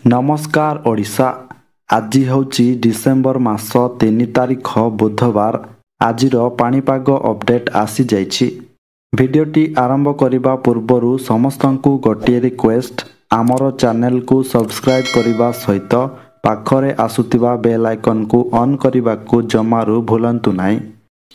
नमस्कार ओडिशा। आज ହେଉଛି डिसेम्बर मास 3 तारिख बुधवार। आजिर पाणीपाग अपडेट आसी जाइछि। भिडियोटी आरंभ करने पूर्व समस्तंकु गोटे रिक्वेस्ट, आमर चैनल को सब्सक्राइब करने सहित पाखरे आसुतिबा बेल आइकन को ऑन करने को जमारू भूलंतु नहीं।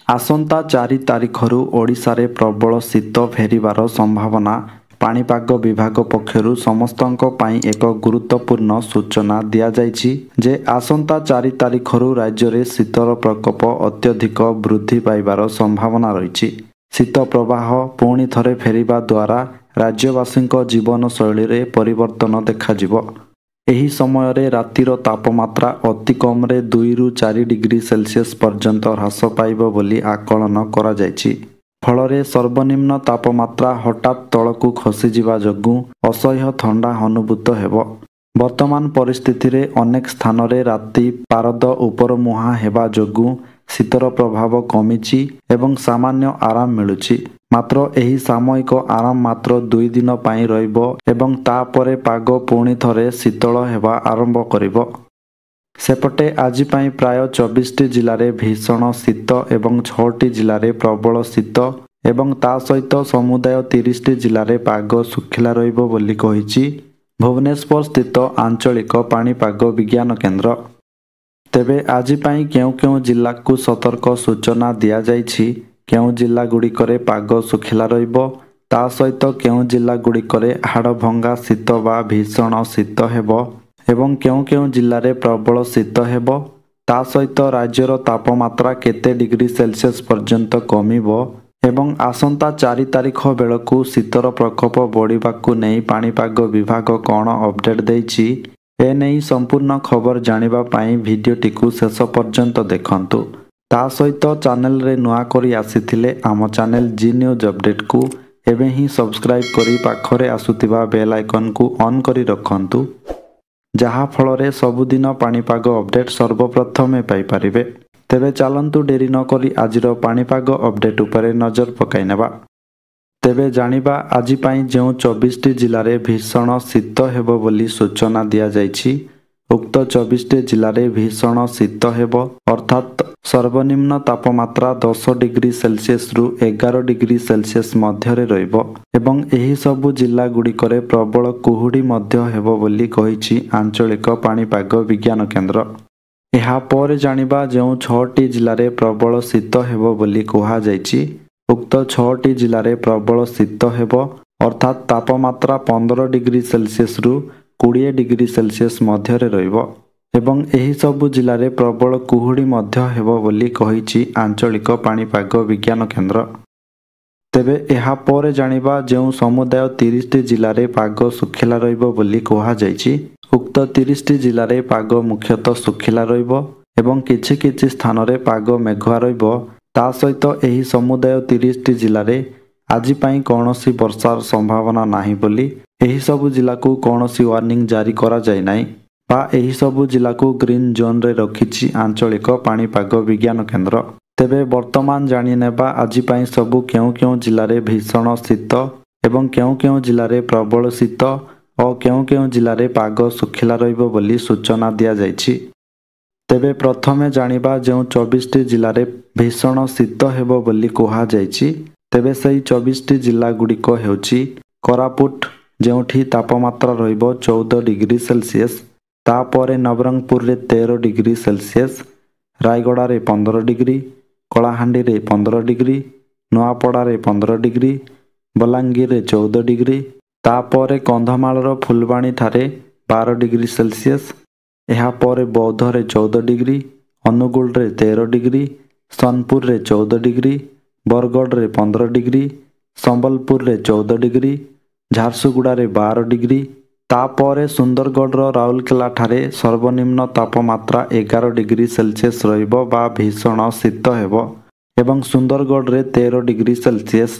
आसंता 4 तारिखरु ओडिशा रे प्रबल शीत फेरिबार संभावना। पाणीपाग विभाग पक्षरु समस्तंक पई एक गुरुत्वपूर्ण सूचना दिया जाइछि जे आसंता 4 तारिखरु राज्य रे शीतर प्रकोप अत्यधिक वृद्धि पाइबार संभावना रहिछि। शीत प्रवाह पुणी थरे फेरिबा द्वारा राज्यवासींक जीवन शैली रे परिवर्तन देखाजिबो। एही समय रे रातिर तापमात्रा अति कम रे 2 रु 4 डिग्री सेल्सियस पर्यंत ह्रास पाइबो बोली आकलन करा जाइछि। फलरे सर्वनिम्न तापमात्रा हठात तलकू खसीजिबा जोगु असह्य ठंडा अनुभूत हेबो। वर्तमान परिस्थिति रे अनेक स्थान रे राति पारद उपर मुहां हेबा जोगु शीतर प्रभाव कमिछि एवं सामान्य आराम मिलुछि। मात्र एही सामयिक आराम मात्र 2 दिन पाई रहिबो एवं तापरे पाग पुणी थरे शीतल हेबा आरंभ करिबो। सेपटे आज पाई प्राय 24 जिले में भीषण शीत एवं 6 जिले प्रबल शीत एवं ता सहित समुदाय 30 जिले में पाग सुखिला रहिबो बोली कहिछि भुवनेश्वर स्थित आंचलिक पाणीपाग विज्ञान केन्द्र। तेबे आज पाई केउ जिला को सतर्क सूचना दिया जाइछि। केउ जिला गुड़िकरे पाग सुखिला रहिबो ता सहित केउ जिला गुड़िकरे हाड़भंगा शीत बा भीषण शीत हेबो एवं केउ जिल्ला रे प्रबल शीत हेबो ता सहित राज्यर तापमात्रा केते डिग्री सेल्सियस पर्यंत कमिबो एवं आसंता 4 तारिख बेलकू शीतर प्रकोप बढ़िबाकू नहीं पाणीपाग विभाग कौन अपडेट देइछि ए नहीं संपूर्ण खबर जानिबा पाई भिडियोटी को शेष पर्यंत देखंतु। ता सहित चैनल रे नुआ करी आसीथिले आम चैनल जी न्यूज अपडेट को एबे ही सब्सक्राइब करी पाखरे आसुतिबा बेल आइकन को ऑन करी रखंतु, जहा फल सबुदिन पाणीपाग अपडेट सर्वप्रथमे पाई परिबे। तेबे चलंतु डेरी न करी आजिर पाणीपाग अपडेट उपरे नजर पकाई नेबा। तेबे जानिबा आज पाई जो 24 जिले में भीषण शीत हेबो बोली सूचना दिया जाइछि। उक्त 24 जिले में भीषण शीत हेबो अर्थात सर्वनिम्न तापमात्रा 10 डिग्री सेल्सियस रु 11 डिग्री सेल्सियस मध्यरे रहिबो एवं एही सबु जिला गुड़िकरे प्रबल कुहुड़ी मध्य हेबो बोली कहिछि आंचलिक पाणीपाग विज्ञान केन्द्र। एहा पर जानिबा जो 6 जिले में प्रबल शीत हेबो बोली कहा जाइछि। उक्त 6 जिले में प्रबल शीत हेबो अर्थात तापमात्रा 15 डिग्री सेल्सियस रु 20 डिग्री सेल्सियस मध्यरे रहिबो एवं एही सबु जिले में प्रबल कुहुड़ी मध्य हेबो बोली कहिछि आंचलिक पाणीपाग विज्ञान केन्द्र। तेबे एहा पर जानिबा जो समुदाय 30 जिले में पाग सुखिला रहिबो बोली कहा जाइछि। उक्त 30 जिले में पाग मुख्यतः सुखिला रहिबो एवं किछि स्थान रे पाग मेघुआ रहिबो ता सहित एही समुदाय 30 जिले में आज पाई कौनसी वर्षार संभावना नाही बोली एही सबु जिला को कौनसी वार्निंग जारी करा जाय नाही बा एही सबु जिला को ग्रीन जोन रे रखिछि आंचलिक पाणीपाग विज्ञान केन्द्र। तेबे वर्तमान जानि नेबा आज पाई सबु केउ जिले में भीषण शीत एवं केउ जिले में प्रबल शीत और केउ जिले में पाग सुखिला रहिबो बोली सूचना दिया जाइछि। तेबे प्रथमे जानिबा जो 24 जिले में भीषण शीत हेबो बोली कहा जाइछि। तेबे सही 24 जिला गुड़िक हेउछि कोरापुट जेउठी तापमात्रा रहिबो 14 डिग्री सेल्सियस, तापरे नवरंगपुर रे 13 डिग्री सेल्सियस, रायगड़ा रे 15 डिग्री, कलाहांडी रे 15 डिग्री, नुआपड़ा रे 15 डिग्री, बलांगीर रे 14 डिग्री, तापरे कंधमालर फुलबाणी ठारे 12 डिग्री सेल्सियस, एहा परे बौद्ध रे 14 डिग्री, अनुगुल रे 13 डिग्री, सोनपुर रे 14 डिग्री, बरगढ़ रे 15 डिग्री, संबलपुर रे 14 डिग्री, झारसुगुड़ा रे 12 डिग्री, तापरे सुंदरगढ़ राउरकेला ठारे सर्वनिम्न तापमात्रा 11 डिग्री सेल्सियस रहिबो बा भीषण शीत हेबो एवं सुंदरगढ़ रे 13 डिग्री सेल्सियस,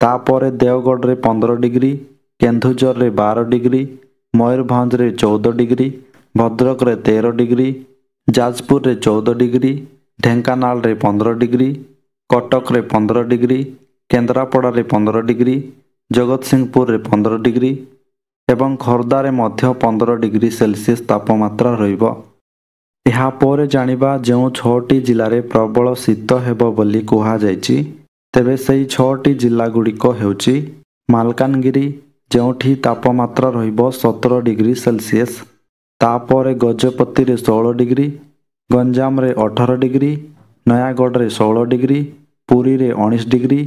तापरे देवगढ़ रे 15 डिग्री, केन्दुझर रे 12 डिग्री, मयूरभंज रे 14 डिग्री, भद्रक रे 13 डिग्री, जाजपुर रे 14 डिग्री, ढेंकानाल रे 15 डिग्री, कटक रे 15 डिग्री, केन्द्रापड़ा रे 15 डिग्री, जगतसिंहपुर रे 15 डिग्री, ଏବଂ ଖୋର୍ଦ୍ଧାରେ ମଧ୍ୟ 15 ଡିଗ୍ରୀ ସେଲସିୟସ୍ ତାପମାତ୍ରା ରହିବ। ଏହାପରେ ଜାଣିବା ଯେଉଁ 6ଟି ଜିଲ୍ଲାରେ ପ୍ରବଳ ଶୀତ ହେବ ବୋଲି କୁହାଯାଇଛି। ତେବେ ସେହି 6ଟି ଜିଲ୍ଲାଗୁଡ଼ିକ ହେଉଛି ମାଲକାନଗିରି, ଯେଉଁଠି ତାପମାତ୍ରା ରହିବ 17 ଡିଗ୍ରୀ ସେଲସିୟସ୍। ତାପରେ ଗଜପତିରେ 16 ଡିଗ୍ରୀ, ଗଞ୍ଜାମରେ 18 ଡିଗ୍ରୀ, ନୟାଗଡ଼ରେ 16 ଡିଗ୍ରୀ, ପୁରୀରେ 19 ଡିଗ୍ରୀ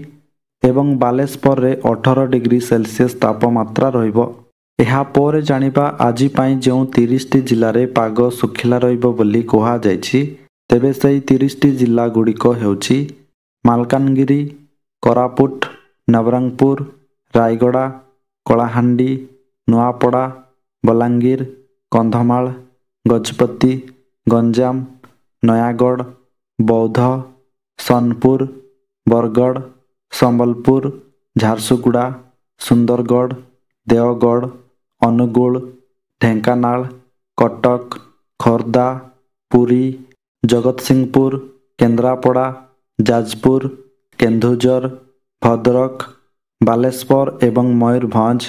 ଏବଂ ବାଲେଶ୍ୱରରେ 18 ଡିଗ୍ରୀ ସେଲସିୟସ୍ ତାପମାତ୍ରା ରହିବ। ଏହାପରେ ଜାଣିବା ଆଜି ପାଇଁ ଯେଉଁ 30ଟି ଜିଲ୍ଲାରେ ପାଗ ଶୁଖିଲା ରହିବ ବୋଲି କୁହାଯାଇଛି। ତେବେ ସେହି 30ଟି ଜିଲ୍ଲାଗୁଡ଼ିକ ହେଉଛି ମାଲକାନଗିରି, କୋରାପୁଟ, ନବରଙ୍ଗପୁର, ରାୟଗଡ଼ା, କଳାହାଣ୍ଡି, ନୂଆପଡ଼ା, ବଲାଙ୍ଗୀର, କନ୍ଧମାଳ, ଗଜପତି, ଗଞ୍ଜାମ, ନୟାଗଡ଼, ବୌଦ୍ଧ, ସୋନପୁର, ବରଗଡ଼, ସମ୍ବଲପୁର, ଝାରସୁଗୁଡ଼ା, ସୁନ୍ଦରଗଡ଼, ଦେଓଗଡ଼, ଅନୁଗୁଳ, ଢେଙ୍କାନାଳ, କଟକ, ଖୋର୍ଦ୍ଧା, ପୁରୀ, ଜଗତସିଂହପୁର, କେନ୍ଦ୍ରାପଡ଼ା, ଯାଜପୁର, କେନ୍ଦୁଝର, ଭଦ୍ରକ, ବାଲେଶ୍ୱର ଏବଂ ମୟୂରଭଞ୍ଜ।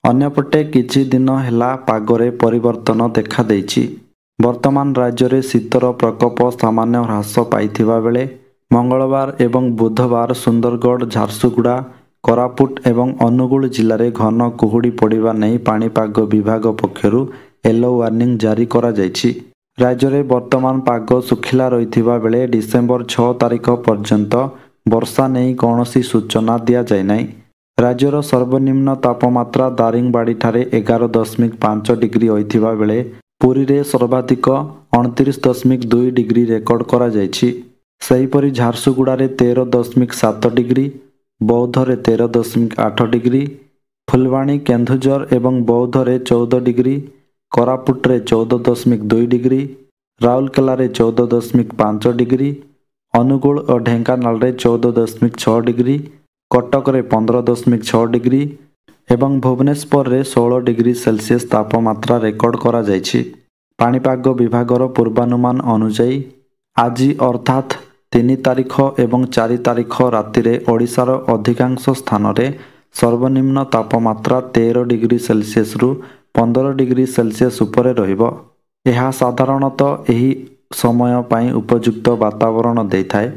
ଅନ୍ୟପଟେ କିଛି ଦିନ ହେଲା ପାଗରେ ପରିବର୍ତ୍ତନ ଦେଖାଦେଇଛି। ବର୍ତ୍ତମାନ ରାଜ୍ୟରେ ଶୀତର ପ୍ରକୋପ ସାମାନ୍ୟ ହ୍ରାସ ପାଇଥିବା ବେଳେ ମଙ୍ଗଳବାର ଏବଂ ବୁଧବାର ସୁନ୍ଦରଗଡ଼, ଝାରସୁଗୁଡ଼ା, କୋରାପୁଟ ଏବଂ ଅନୁଗୁଳ ଜିଲ୍ଲାରେ ଘନ କୁହୁଡ଼ି ପଡ଼ିବା ନେଇ ପାଣିପାଗ ବିଭାଗ ପକ୍ଷରୁ ୟେଲୋ ୱାର୍ଣ୍ଣିଂ ଜାରି କରାଯାଇଛି। ରାଜ୍ୟରେ ବର୍ତ୍ତମାନ ପାଗ ଶୁଖିଲା ରହିଥିବା ବେଳେ ଡିସେମ୍ବର 6 ତାରିଖ ପର୍ଯ୍ୟନ୍ତ ବର୍ଷା ନେଇ କୌଣସି ସୂଚନା ଦିଆଯାଇନାହିଁ। ରାଜ୍ୟର ସର୍ବନିମ୍ନ ତାପମାତ୍ରା ଦାରିଙ୍ଗବାଡ଼ିଠାରେ 11.5 ଡିଗ୍ରୀ ରହିଥିବା ବେଳେ ପୁରୀରେ ସର୍ବାଧିକ 29.2 ଡିଗ୍ରୀ ରେକର୍ଡ କରାଯାଇଛି। ସେହିପରି ଝାରସୁଗୁଡ଼ାରେ 13.7 ଡିଗ୍ରୀ, ବୌଦ୍ଧରେ 13.8 ଡିଗ୍ରୀ, ଫୁଲବାଣୀ, କେନ୍ଦୁଝର ଏବଂ ବୌଦ୍ଧରେ 14 ଡିଗ୍ରୀ, କୋରାପୁଟରେ 14.2 ଡିଗ୍ରୀ, ରାଉରକେଲାରେ 14.5 ଡିଗ୍ରୀ, ଅନୁଗୁଳ ଓ ଢେଙ୍କାନାଳରେ 14.6 ଡିଗ୍ରୀ, କଟକରେ 15.6 ଡିଗ୍ରୀ ଏବଂ ଭୁବନେଶ୍ୱରରେ 16 ଡିଗ୍ରୀ ସେଲସିୟସ୍ ତାପମାତ୍ରା ରେକର୍ଡ କରାଯାଇଛି। ପାଣିପାଗ ବିଭାଗର ପୂର୍ବାନୁମାନ ଅନୁଯାୟୀ ଆଜି ଅର୍ଥାତ୍ 3 ତାରିଖ ଏବଂ 4 ତାରିଖ ରାତିରେ ଓଡ଼ିଶାର ଅଧିକାଂଶ ସ୍ଥାନରେ ସର୍ବନିମ୍ନ ତାପମାତ୍ରା 13 ଡିଗ୍ରୀ ସେଲସିୟସ୍ରୁ 15 ଡିଗ୍ରୀ ସେଲସିୟସ୍ ଉପରେ ରହିବ। ଏହା ସାଧାରଣତଃ ଏହି ସମୟ ପାଇଁ ଉପଯୁକ୍ତ ବାତାବରଣ ଦେଇଥାଏ।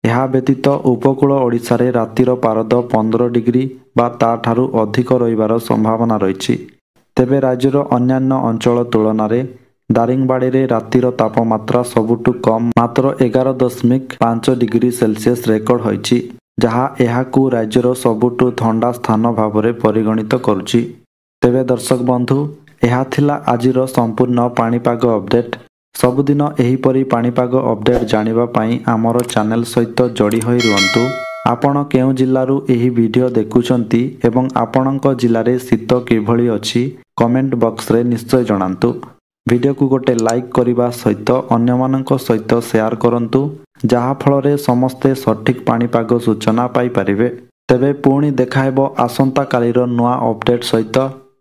ଏହା ବ୍ୟତୀତ ଉପକୂଳ ଓଡ଼ିଶାରେ ରାତିର ପାରଦ 15 ଡିଗ୍ରୀ ବା ତାଠାରୁ ଅଧିକ ରହିବାର ସମ୍ଭାବନା ରହିଛି। ତେବେ ରାଜ୍ୟର ଅନ୍ୟାନ୍ୟ ଅଞ୍ଚଳ ତୁଳନାରେ ଦାରିଙ୍ଗବାଡ଼ିରେ ରାତିର ତାପମାତ୍ରା ସବୁଠୁ କମ୍ ମାତ୍ର 11.5 ଡିଗ୍ରୀ ସେଲସିୟସ୍ ରେକର୍ଡ ହୋଇଛି, ଯାହା ଏହାକୁ ରାଜ୍ୟର ସବୁଠୁ ଥଣ୍ଡା ସ୍ଥାନ ଭାବରେ ପରିଗଣିତ କରୁଛି। ତେବେ ଦର୍ଶକ ବନ୍ଧୁ, ଏହା ଥିଲା ଆଜିର ସମ୍ପୂର୍ଣ୍ଣ ପାଣିପାଗ ଅପଡେଟ୍। ସବୁଦିନ ଏହିପରି ପାଣିପାଗ ଅପଡେଟ୍ ଜାଣିବା ପାଇଁ ଆମର ଚ୍ୟାନେଲ୍ ସହିତ ଯୋଡ଼ି ହୋଇ ରୁହନ୍ତୁ। ଆପଣ କେଉଁ ଜିଲ୍ଲାରୁ ଏହି ଭିଡ଼ିଓ ଦେଖୁଛନ୍ତି ଏବଂ ଆପଣଙ୍କ ଜିଲ୍ଲାରେ ଶୀତ କିଭଳି ଅଛି କମେଣ୍ଟ ବକ୍ସରେ ନିଶ୍ଚୟ ଜଣାନ୍ତୁ। ଭିଡ଼ିଓକୁ ଗୋଟେ ଲାଇକ୍ କରିବା ସହିତ ଅନ୍ୟମାନଙ୍କ ସହିତ ସେୟାର କରନ୍ତୁ, ଯାହାଫଳରେ ସମସ୍ତେ ସଠିକ୍ ପାଣିପାଗ ସୂଚନା ପାଇପାରିବେ। ତେବେ ପୁଣି ଦେଖାହେବ ଆସନ୍ତାକାଲିର ନୂଆ ଅପଡେଟ୍ ସହିତ।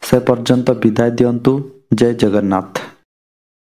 ସେ ପର୍ଯ୍ୟନ୍ତ ବିଦାୟ ଦିଅନ୍ତୁ। ଜୟ ଜଗନ୍ନାଥ।